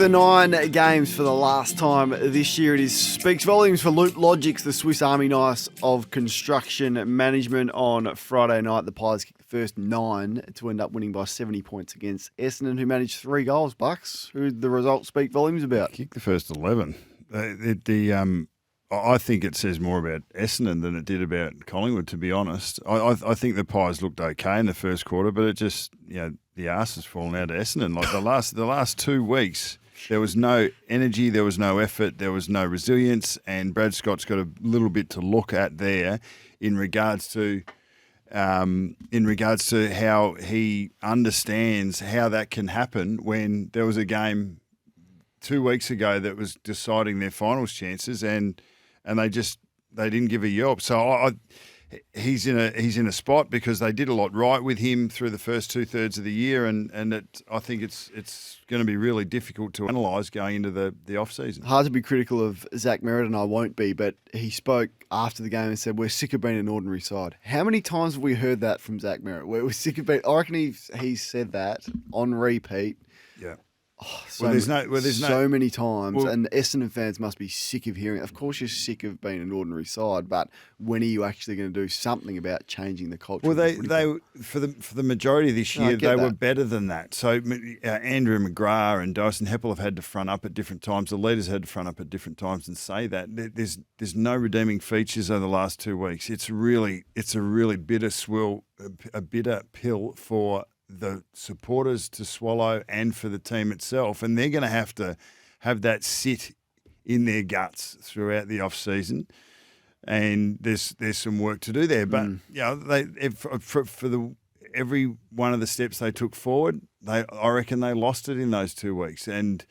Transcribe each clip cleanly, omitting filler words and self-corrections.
the 9 games for the last time this year. It speaks volumes for Loop Logic's the Swiss Army knife of construction management. On Friday night, the Pies kicked the first 9 to end up winning by 70 points against Essendon, who managed 3 goals, Bucks. Who the results speak volumes about? Kicked the first 11. I think it says more about Essendon than it did about Collingwood, to be honest. I think the Pies looked okay in the first quarter, but it just, the arse has fallen out of Essendon. Like the last 2 weeks, there was no energy, there was no effort, there was no resilience, and Brad Scott's got a little bit to look at there in regards to how he understands how that can happen when there was a game 2 weeks ago that was deciding their finals chances and they didn't give a yelp. So he's in a spot because they did a lot right with him through the first 2/3 of the year, and I think it's going to be really difficult to analyse going into the off season. Hard to be critical of Zach Merritt, and I won't be, but he spoke after the game and said, "We're sick of being an ordinary side." How many times have we heard that from Zach Merritt? We're sick of being. I reckon he's said that on repeat. Yeah. So many times, and Essendon fans must be sick of hearing it. Of course you're sick of being an ordinary side, but when are you actually going to do something about changing the culture? Well, they for the majority of this year, they were better than that. So Andrew McGrath and Dyson Heppel have had to front up at different times. The leaders had to front up at different times and say that. There's no redeeming features over the last 2 weeks. It's a really bitter pill for the supporters to swallow and for the team itself, and they're going to have that sit in their guts throughout the off season, and there's some work to do there. But every one of the steps they took forward, I reckon they lost it in those 2 weeks, and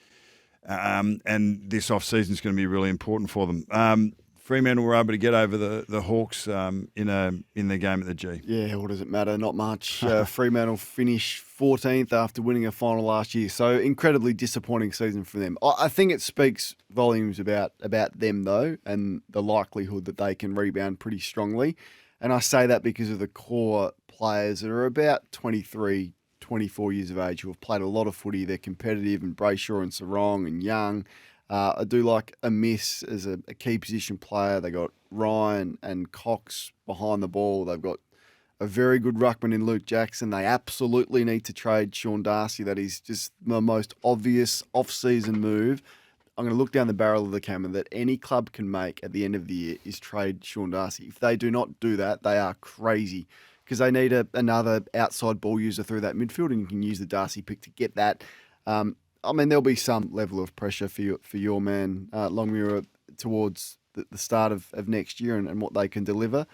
this off season is going to be really important for them. Fremantle were able to get over the Hawks in the game at the G. Yeah, what does it matter? Not much. Fremantle finished 14th after winning a final last year, so incredibly disappointing season for them. I think it speaks volumes about them, though, and the likelihood that they can rebound pretty strongly. And I say that because of the core players that are about 23, 24 years of age who have played a lot of footy. They're competitive, and Brayshaw and Sarong and Young. I do like Amiss as a key position player. They got Ryan and Cox behind the ball. They've got a very good ruckman in Luke Jackson. They absolutely need to trade Sean Darcy. That is just the most obvious off-season move. I'm going to look down the barrel of the camera that any club can make at the end of the year is trade Sean Darcy. If they do not do that, they are crazy because they need another outside ball user through that midfield, and you can use the Darcy pick to get that. There'll be some level of pressure for your man, Longmuir, towards the start of next year and what they can deliver.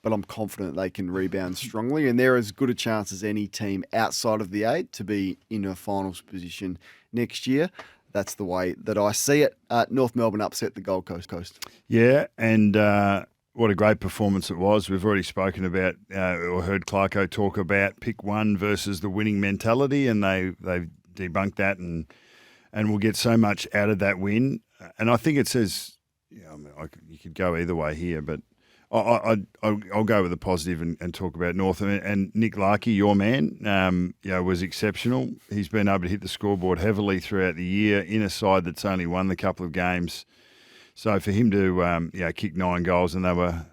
But I'm confident they can rebound strongly, and they're as good a chance as any team outside of the 8 to be in a finals position next year. That's the way that I see it. North Melbourne upset the Gold Coast. Yeah, and what a great performance it was. We've already spoken about or heard Clarko talk about pick one versus the winning mentality, and they've debunk that and we'll get so much out of that win. And I think it says, you could go either way here, but I'll go with the positive and talk about North. And Nick Larkey, your man, was exceptional. He's been able to hit the scoreboard heavily throughout the year in a side that's only won the couple of games. So for him to kick 9 goals, and they were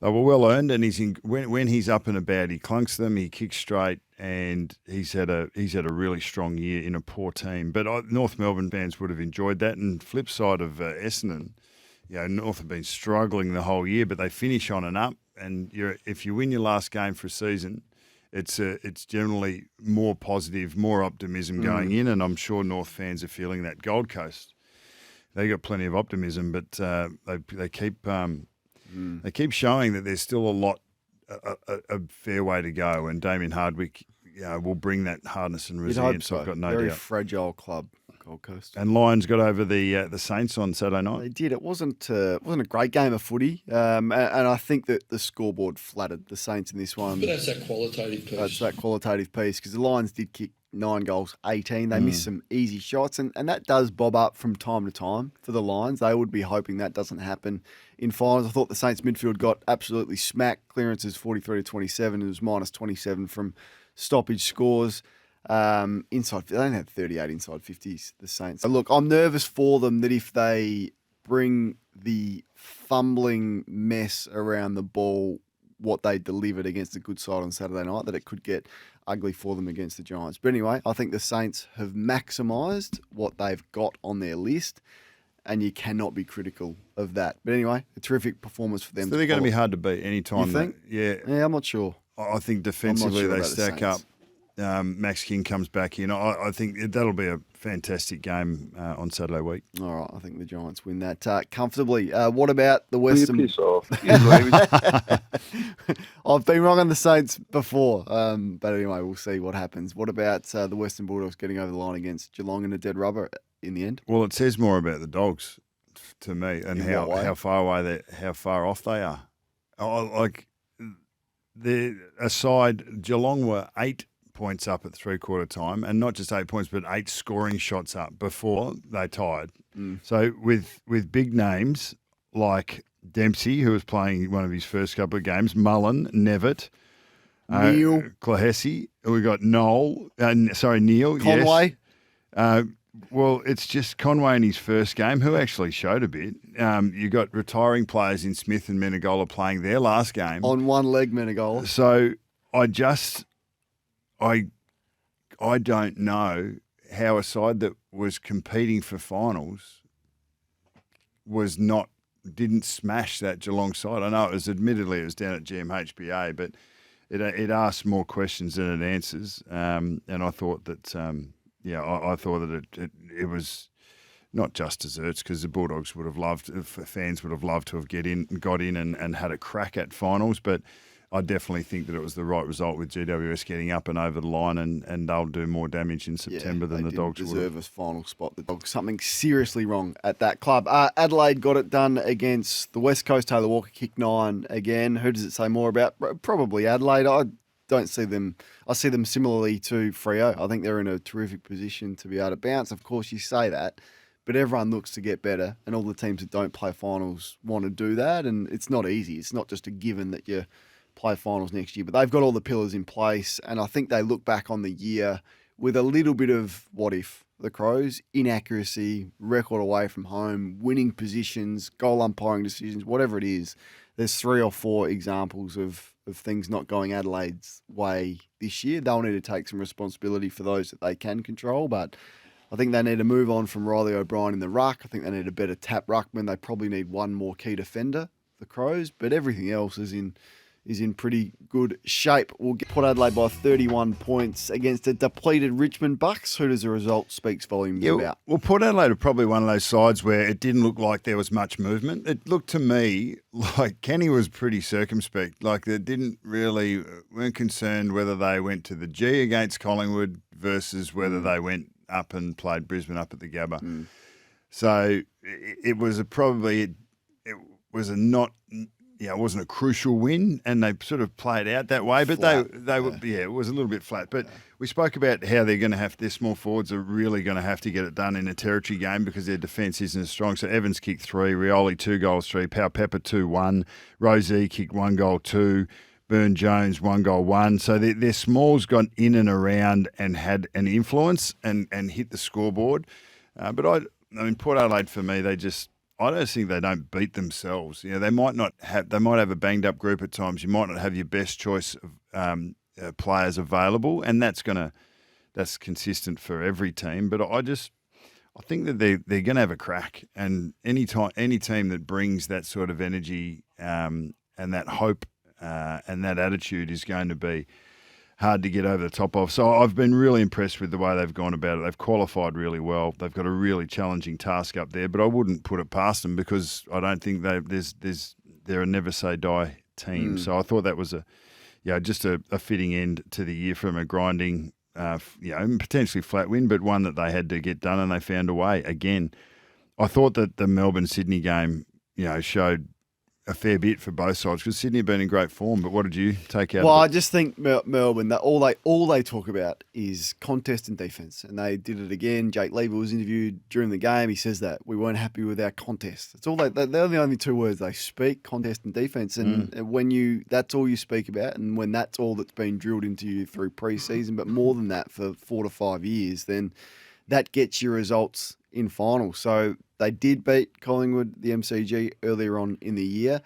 well earned, and when he's up and about, he clunks them, he kicks straight, and he's had a really strong year in a poor team. But North Melbourne fans would have enjoyed that. And flip side of Essendon, North have been struggling the whole year, but they finish on and up. And if you win your last game for a season, it's generally more positive, more optimism going in, and I'm sure North fans are feeling that. Gold Coast, they got plenty of optimism, but they keep. They keep showing that there's still a fair way to go, and Damien Hardwick will bring that hardness and resilience. So. I've got no Very doubt. fragile club, Gold Coast. And Lions got over the Saints on Saturday night. They did. It wasn't a great game of footy, and I think that the scoreboard flattered the Saints in this one. But that's that qualitative piece. That's that qualitative piece because the Lions did kick 9 goals, 18. They missed some easy shots, and that does bob up from time to time for the Lions. They would be hoping that doesn't happen in finals. I thought the Saints midfield got absolutely smacked. Clearances 43-27. It was minus 27 from stoppage scores. Inside, they don't have 38 inside 50s, the Saints. So look, I'm nervous for them that if they bring the fumbling mess around the ball, what they delivered against a good side on Saturday night, that it could get ugly for them against the Giants. But anyway, I think the Saints have maximised what they've got on their list, and you cannot be critical of that. But anyway, a terrific performance for them. So they're going to be hard to beat any time. You think? Yeah, I'm not sure. I think defensively sure they about the stack up. Saints. Max King comes back in. I think that'll be a fantastic game on Saturday week. All right, I think the Giants win that comfortably. What about the Western? Piss off. I've been wrong on the Saints before, but anyway, we'll see what happens. What about the Western Bulldogs getting over the line against Geelong in a dead rubber in the end? Well, it says more about the Dogs to me and how far away how far off they are. Aside, Geelong were 8 points up at three-quarter time, and not just 8 points, but 8 scoring shots up before they tied. So with big names like Dempsey, who was playing one of his first couple of games, Mullen, Nevitt, Neil, Clahessy, we got Neil, Conway. Yes. Well, it's just Conway in his first game, who actually showed a bit. You got retiring players in Smith and Menegola playing their last game. On one leg, Menegola. So I don't know how a side that was competing for finals didn't smash that Geelong side. I know it was down at GMHBA, but it asked more questions than it answers. And I thought that I thought that it was not just desserts, because the Bulldogs fans would have loved to have got in and had a crack at finals, but I definitely think that it was the right result with GWS getting up and over the line, and they'll do more damage in September than the Dogs would. They deserve a final spot. The Dogs, something seriously wrong at that club. Adelaide got it done against the West Coast. Taylor Walker kicked 9 again. Who does it say more about? Probably Adelaide. I don't see them. I see them similarly to Freo. I think they're in a terrific position to be able to bounce. Of course, you say that, but everyone looks to get better, and all the teams that don't play finals want to do that, and it's not easy. It's not just a given that you play finals next year, but they've got all the pillars in place, and I think they look back on the year with a little bit of what if. The Crows, inaccuracy, record away from home, winning positions, goal umpiring decisions, whatever it is. There's 3 or 4 examples of things not going Adelaide's way this year. They'll need to take some responsibility for those that they can control, but I think they need to move on from Riley O'Brien in the ruck. I think they need a better tap ruckman. They probably need one more key defender, the Crows, but everything else is in pretty good shape. We'll get Port Adelaide by 31 points against a depleted Richmond Bucks. Who does the result speaks volumes about? Well, Port Adelaide are probably one of those sides where it didn't look like there was much movement. It looked to me like Kenny was pretty circumspect. Like they weren't concerned whether they went to the G against Collingwood versus whether they went up and played Brisbane up at the Gabba. So it wasn't a crucial win, and they sort of played out that way. But it was a little bit flat. But we spoke about how they're going to have their small forwards are really going to have to get it done in a territory game because their defence isn't as strong. So Evans kicked 3, Rioli 2 goals 3, Pau Pepper 2-1, Rosie kicked 1 goal 2, Burn Jones 1 goal 1. So their smalls got in and around and had an influence and hit the scoreboard. But Port Adelaide for me, I don't think they don't beat themselves. They might have a banged up group at times. You might not have your best choice of players available, and that's consistent for every team. But I think that they're going to have a crack, and any team that brings that sort of energy and that hope and that attitude is going to be hard to get over the top of. So I've been really impressed with the way they've gone about it. They've qualified really well. They've got a really challenging task up there, but I wouldn't put it past them because I don't think they're a never say die team. So I thought that was just a fitting end to the year from a grinding, potentially flat win, but one that they had to get done and they found a way again. I thought that the Melbourne-Sydney game, showed a fair bit for both sides because Sydney have been in great form. But what did you take out? Well, of I it? just think Melbourne, that all they talk about is contest and defence, and they did it again. Jake Lever was interviewed during the game. He says that we weren't happy with our contest. It's all they're the only two words they speak: contest and defence. And when that's all you speak about, and when that's all that's been drilled into you through pre-season, but more than that for 4 to 5 years, then that gets your results in finals. So they did beat Collingwood, the MCG, earlier on in the year.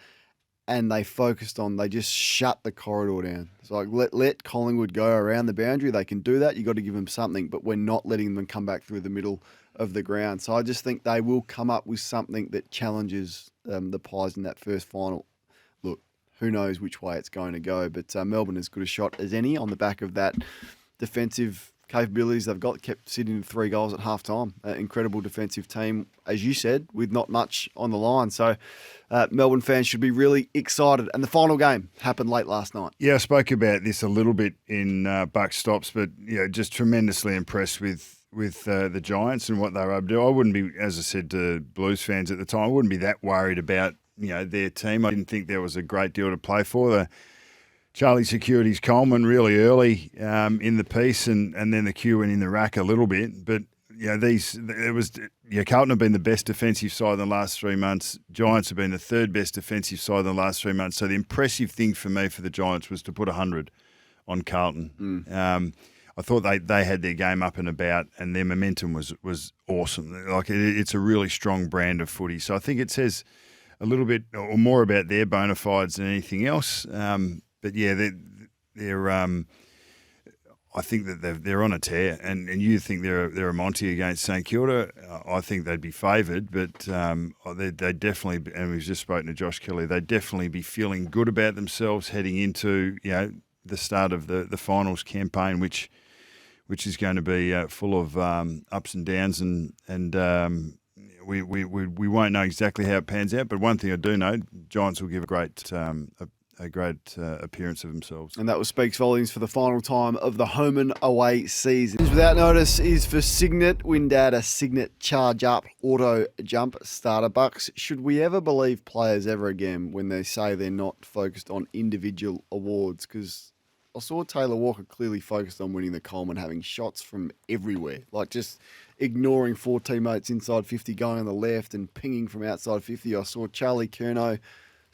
And they just shut the corridor down. It's like, let Collingwood go around the boundary. They can do that. You've got to give them something, but we're not letting them come back through the middle of the ground. So I just think they will come up with something that challenges the Pies in that first final. Look, who knows which way it's going to go, but Melbourne as good a shot as any on the back of that defensive capabilities they've got. Kept Sydney 3 goals at half-time. Incredible defensive team, as you said, with not much on the line. So Melbourne fans should be really excited. And the final game happened late last night. Yeah, I spoke about this a little bit in Buck Stops, but just tremendously impressed with the Giants and what they were able to do. I wouldn't be, as I said to Blues fans at the time, I wouldn't be that worried about their team. I didn't think there was a great deal to play for. Charlie Security's Coleman really early in the piece, and then the queue went in the rack a little bit. But Carlton have been the best defensive side in the last 3 months. Giants have been the third best defensive side in the last 3 months. So the impressive thing for me for the Giants was to put 100 on Carlton. I thought they had their game up and about, and their momentum was awesome. Like it's a really strong brand of footy. So I think it says a little bit or more about their bona fides than anything else. But yeah, they're I think that they're on a tear, and you think they're a Monty against St Kilda. I think they'd be favoured, but they definitely, and we've just spoken to Josh Kelly, they'd definitely be feeling good about themselves heading into the start of the finals campaign, which is going to be full of ups and downs, and we won't know exactly how it pans out. But one thing I do know, Giants will give a great appearance of themselves. And that was speaks volumes for the final time of the home and away season. Without notice is for Signet. Windata Signet Charge Up Auto Jump Starter Bucks. Should we ever believe players ever again when they say they're not focused on individual awards? Because I saw Taylor Walker clearly focused on winning the Coleman, having shots from everywhere, like just ignoring 4 teammates inside 50 going on the left and pinging from outside 50. I saw Charlie Curnow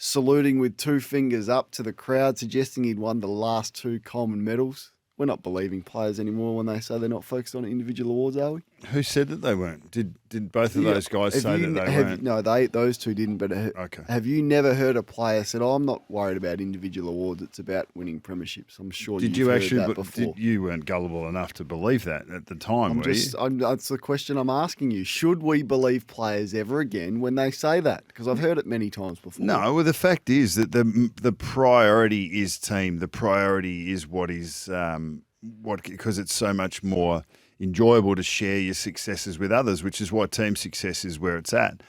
saluting with 2 fingers up to the crowd, suggesting he'd won the last 2 Coleman medals. We're not believing players anymore when they say they're not focused on individual awards, are we? Who said that they weren't? Did both of those guys say that they weren't? No, those two didn't. But okay. Have you never heard a player said, "Oh, I'm not worried about individual awards. It's about winning premierships"? I'm sure you've heard that before. You weren't gullible enough to believe that at the time, were you? That's the question I'm asking you. Should we believe players ever again when they say that? Because I've heard it many times before. No, well, the fact is that the priority is team. The priority is what is because it's so much more enjoyable to share your successes with others, which is why team success is where it's at.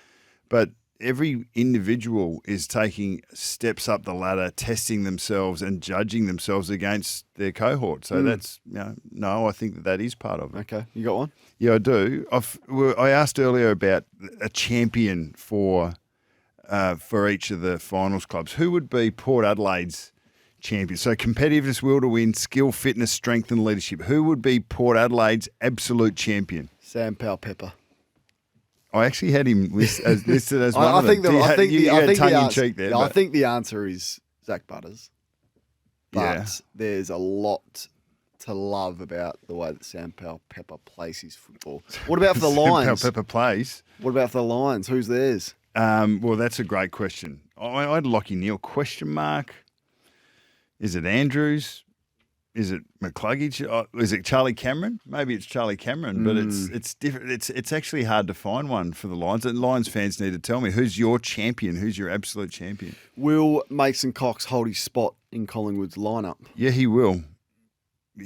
But every individual is taking steps up the ladder, testing themselves and judging themselves against their cohort. So that's, no, I think that is part of it. Okay, you got one? Yeah, I do. I asked earlier about a champion for each of the finals clubs. Who would be Port Adelaide's champion? So competitiveness, will to win, skill, fitness, strength and leadership. Who would be Port Adelaide's absolute champion? Sam Powell-Pepper. I actually had him listed as one of them. I think the answer is Zach Butters. But there's a lot to love about the way that Sam Powell-Pepper plays his football. What about for the Lions? Sam Powell-Pepper plays. What about for the Lions? Who's theirs? Well, that's a great question. I had Lockie Neal, question mark. Is it Andrews? Is it McCluggage? Is it Charlie Cameron? Maybe it's Charlie Cameron, but it's different. It's actually hard to find one for the Lions. And Lions fans need to tell me, who's your champion? Who's your absolute champion? Will Mason Cox hold his spot in Collingwood's lineup? Yeah, he will.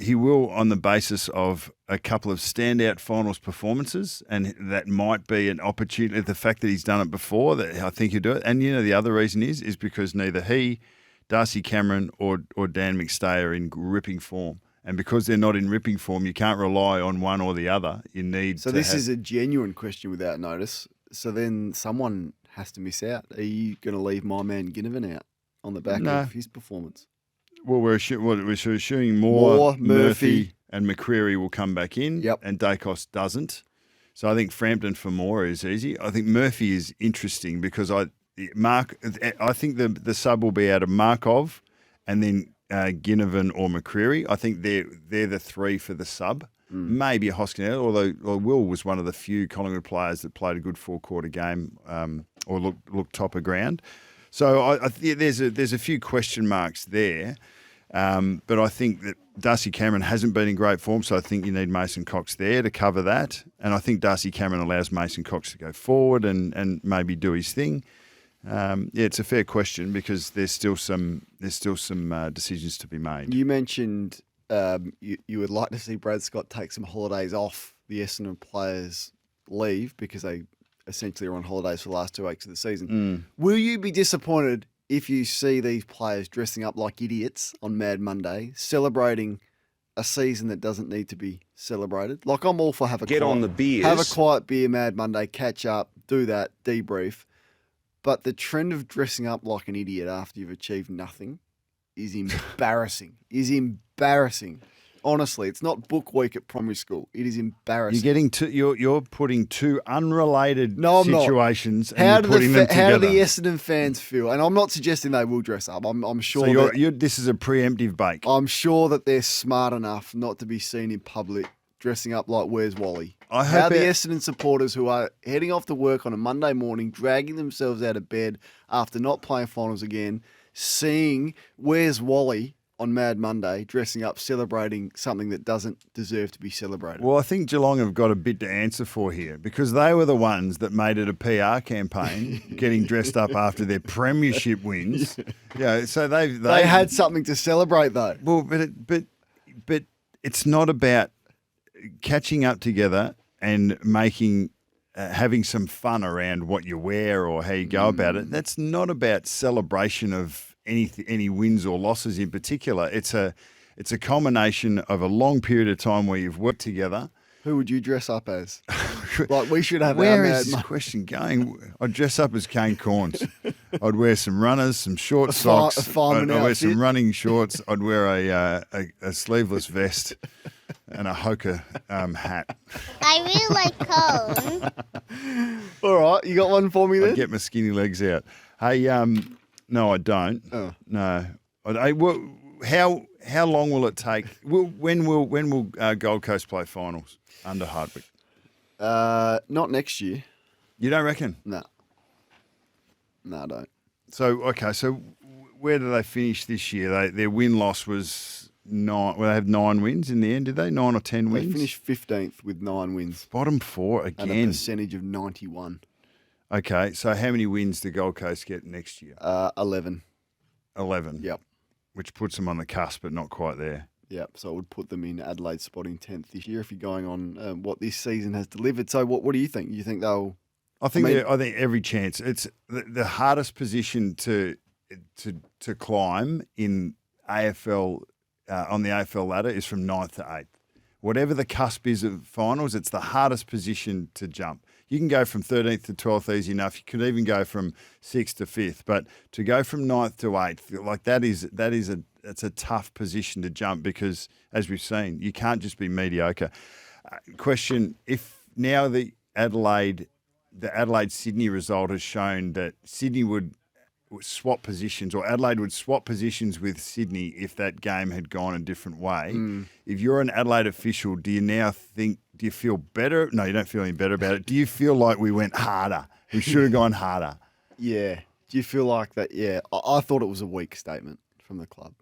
He will, on the basis of a couple of standout finals performances, and that might be an opportunity. The fact that he's done it before, that I think he'll do it. And the other reason is because neither he, Darcy Cameron or Dan McStay are in ripping form. And because they're not in ripping form, you can't rely on one or the other. You need So this is a genuine question without notice. So then someone has to miss out. Are you going to leave my man Ginnivan out on the back of his performance? Well, we're assuming Moore, Murphy and McCreary will come back in, and Dacos doesn't. So I think Frampton for Moore is easy. I think Murphy is interesting because I think the sub will be out of Markov and then Ginnivan or McCreary. I think they're the three for the sub. Maybe a Hoskin, although Will was one of the few Collingwood players that played a good 4-quarter game or looked top of ground. So there's a few question marks there. But I think that Darcy Cameron hasn't been in great form, so I think you need Mason Cox there to cover that. And I think Darcy Cameron allows Mason Cox to go forward and maybe do his thing. It's a fair question because there's still some decisions to be made. You mentioned you would like to see Brad Scott take some holidays off the Essendon players' leave because they essentially are on holidays for the last 2 weeks of the season. Will you be disappointed if you see these players dressing up like idiots on Mad Monday, celebrating a season that doesn't need to be celebrated? Like, I'm all for have a quiet beer, Mad Monday, catch up, do that, debrief. But the trend of dressing up like an idiot after you've achieved nothing is embarrassing. Honestly, it's not book week at primary school. It is embarrassing. You're putting two unrelated situations and how you're putting them together. How do the Essendon fans feel? And I'm not suggesting they will dress up. I'm sure. So this is a preemptive bake. I'm sure that they're smart enough not to be seen in public dressing up like Where's Wally. How the Essendon supporters who are heading off to work on a Monday morning, dragging themselves out of bed after not playing finals again, seeing Where's Wally on Mad Monday, dressing up, celebrating something that doesn't deserve to be celebrated. Well, I think Geelong have got a bit to answer for here because they were the ones that made it a PR campaign, getting dressed up after their premiership wins. Yeah, so they had something to celebrate though. Well, but it's not about catching up together and making having some fun around what you wear or how you go about it. That's not about celebration of any wins or losses in particular. It's a culmination of a long period of time where you've worked together. Who would you dress up as? Like we should have. Where is this question going? I'd dress up as Kane Corns. I'd wear some runners, some short socks. I'd wear some running shorts. I'd wear a sleeveless vest and a Hoka hat. I really like cone. All right, you got one for me then? I'd get my skinny legs out. Hey, no, I don't. Oh. No. How long will it take? When will Gold Coast play finals under Hardwick? Not next year. You don't reckon? No, I don't. So where do they finish this year? Their win-loss was 9. Well, they have 9 wins in the end, did they? 9 or 10 wins? They finished 15th with 9 wins. Bottom 4 again. And a percentage of 91. Okay, so how many wins do Gold Coast get next year? 11. 11? Yep. Which puts them on the cusp, but not quite there. Yep, so it would put them in Adelaide spotting 10th this year if you're going on what this season has delivered. So what do you think? You think they'll... I think every chance. It's the hardest position to climb in AFL, on the AFL ladder is from 9th to 8th. Whatever the cusp is of finals, it's the hardest position to jump. You can go from 13th to 12th easy enough. You could even go from 6th to 5th. But to go from 9th to 8th, like that's a tough position to jump because, as we've seen, you can't just be mediocre. Question, if now the Adelaide-Sydney result has shown that Sydney would swap positions or Adelaide would swap positions with Sydney if that game had gone a different way. If you're an Adelaide official, do you feel better? No, you don't feel any better about it. Do you feel like we went harder? We should have gone harder. Yeah. Do you feel like that? Yeah. I thought it was a weak statement from the club.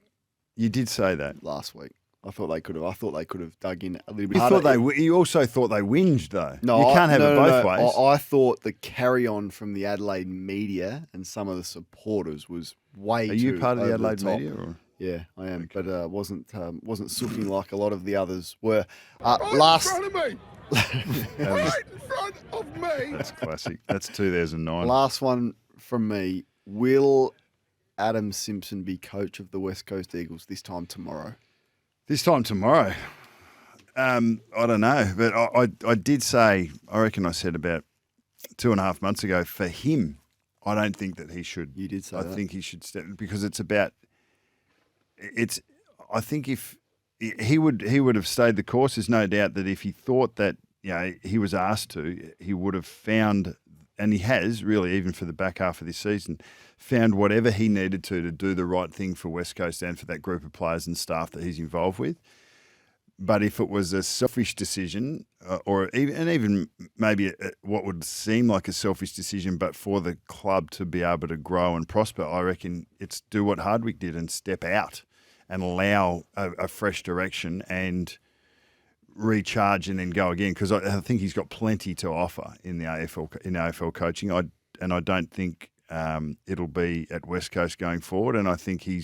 You did say that last week. I thought they could have dug in a little bit harder. You also thought they whinged, though. No, you can't have it both ways. I thought the carry-on from the Adelaide media and some of the supporters was way too. Are you part of the Adelaide top. media? Or? Yeah, I am, okay. But wasn't sooking like a lot of the others were. Right in front of me. Right in front of me. That's classic. That's 2009. Last one from me. Will Adam Simpson be coach of the West Coast Eagles this time tomorrow? This time tomorrow, I don't know, but I did say, I reckon I said about 2.5 months ago, for him, I don't think that he should. You did say I that. think he should step because it's about. I think if he would have stayed the course, there's no doubt that if he thought that he was asked to, he would have found, and he has really, even for the back half of this season, found whatever he needed to do the right thing for West Coast and for that group of players and staff that he's involved with. But if it was a selfish decision, or even maybe what would seem like a selfish decision, but for the club to be able to grow and prosper, I reckon it's do what Hardwick did and step out and allow a fresh direction and recharge and then go again. Because I think he's got plenty to offer in the AFL coaching. I don't think it'll be at West Coast going forward, and I think he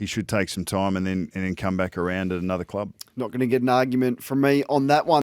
should take some time and then come back around at another club. Not going to get an argument from me on that one.